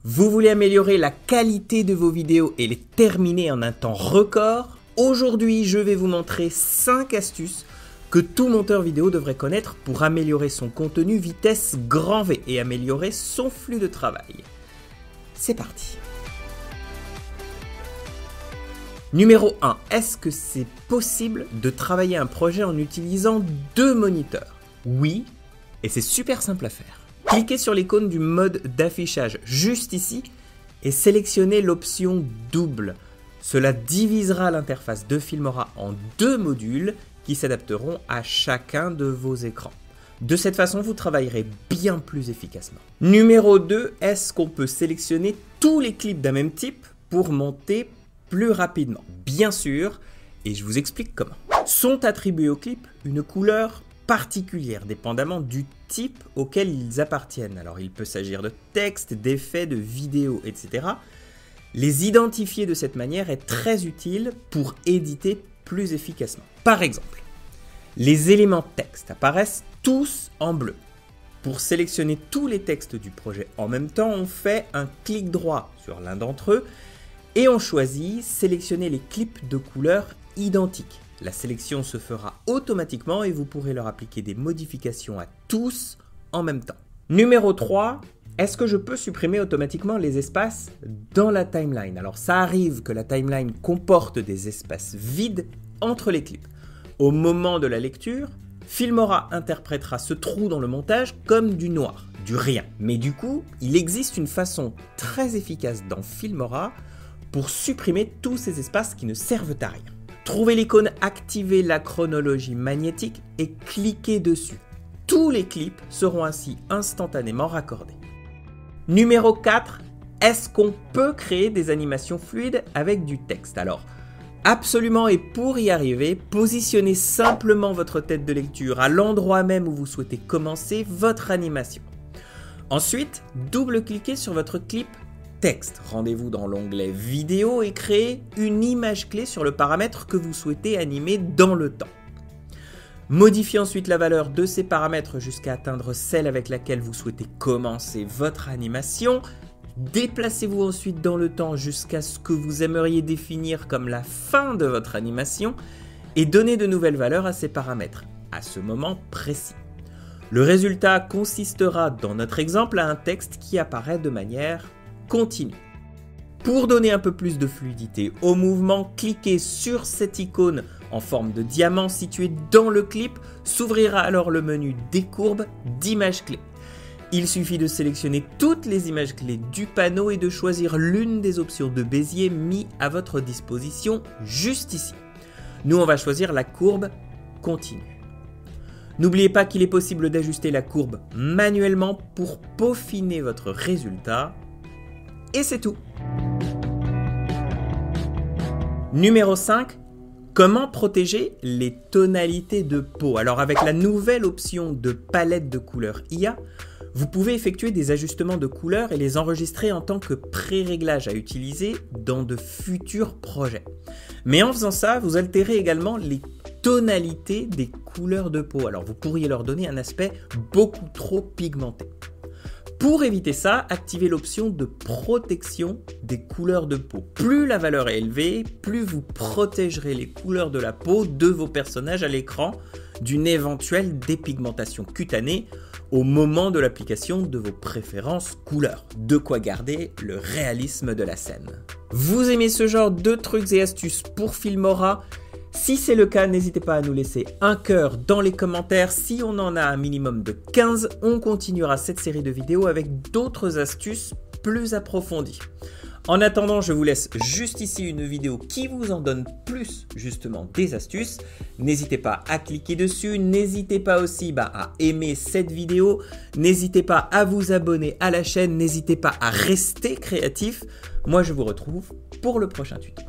Vous voulez améliorer la qualité de vos vidéos et les terminer en un temps record? Aujourd'hui, je vais vous montrer 5 astuces que tout monteur vidéo devrait connaître pour améliorer son contenu vitesse grand V et améliorer son flux de travail. C'est parti! Numéro 1. Est-ce que c'est possible de travailler un projet en utilisant 2 moniteurs? Oui, et c'est super simple à faire. Cliquez sur l'icône du mode d'affichage juste ici et sélectionnez l'option double. Cela divisera l'interface de Filmora en 2 modules qui s'adapteront à chacun de vos écrans. De cette façon, vous travaillerez bien plus efficacement. Numéro 2, est-ce qu'on peut sélectionner tous les clips d'un même type pour monter plus rapidement? Bien sûr, et je vous explique comment. Sont attribués aux clips une couleur particulière, dépendamment du type auquel ils appartiennent. Alors il peut s'agir de texte, d'effets, de vidéos, etc. Les identifier de cette manière est très utile pour éditer plus efficacement. Par exemple, les éléments texte apparaissent tous en bleu. Pour sélectionner tous les textes du projet en même temps, on fait un clic droit sur l'un d'entre eux et on choisit sélectionner les clips de couleurs identiques. La sélection se fera automatiquement et vous pourrez leur appliquer des modifications à tous en même temps. Numéro 3, est-ce que je peux supprimer automatiquement les espaces dans la timeline? Alors ça arrive que la timeline comporte des espaces vides entre les clips. Au moment de la lecture, Filmora interprétera ce trou dans le montage comme du noir, du rien. Mais du coup, il existe une façon très efficace dans Filmora pour supprimer tous ces espaces qui ne servent à rien. Trouvez l'icône « Activer la chronologie magnétique » et cliquez dessus. Tous les clips seront ainsi instantanément raccordés. Numéro 4. Est-ce qu'on peut créer des animations fluides avec du texte? Alors, absolument, et pour y arriver, positionnez simplement votre tête de lecture à l'endroit même où vous souhaitez commencer votre animation. Ensuite, double-cliquez sur votre clip texte. Rendez-vous dans l'onglet vidéo et créez une image clé sur le paramètre que vous souhaitez animer dans le temps. Modifiez ensuite la valeur de ces paramètres jusqu'à atteindre celle avec laquelle vous souhaitez commencer votre animation. Déplacez-vous ensuite dans le temps jusqu'à ce que vous aimeriez définir comme la fin de votre animation et donnez de nouvelles valeurs à ces paramètres à ce moment précis. Le résultat consistera dans notre exemple à un texte qui apparaît de manière continue. Pour donner un peu plus de fluidité au mouvement, cliquez sur cette icône en forme de diamant située dans le clip. S'ouvrira alors le menu des courbes d'images clés. Il suffit de sélectionner toutes les images clés du panneau et de choisir l'une des options de Bézier mis à votre disposition juste ici. Nous, on va choisir la courbe continue. N'oubliez pas qu'il est possible d'ajuster la courbe manuellement pour peaufiner votre résultat. Et c'est tout. Numéro 5. Comment protéger les tonalités de peau? Alors avec la nouvelle option de palette de couleurs IA, vous pouvez effectuer des ajustements de couleurs et les enregistrer en tant que pré-réglage à utiliser dans de futurs projets. Mais en faisant ça, vous altérez également les tonalités des couleurs de peau. Alors vous pourriez leur donner un aspect beaucoup trop pigmenté. Pour éviter ça, activez l'option de protection des couleurs de peau. Plus la valeur est élevée, plus vous protégerez les couleurs de la peau de vos personnages à l'écran d'une éventuelle dépigmentation cutanée au moment de l'application de vos préférences couleurs. De quoi garder le réalisme de la scène. Vous aimez ce genre de trucs et astuces pour Filmora? Si c'est le cas, n'hésitez pas à nous laisser un cœur dans les commentaires. Si on en a un minimum de 15, on continuera cette série de vidéos avec d'autres astuces plus approfondies. En attendant, je vous laisse juste ici une vidéo qui vous en donne plus justement des astuces. N'hésitez pas à cliquer dessus, n'hésitez pas aussi à aimer cette vidéo, n'hésitez pas à vous abonner à la chaîne, n'hésitez pas à rester créatif. Moi je vous retrouve pour le prochain tuto.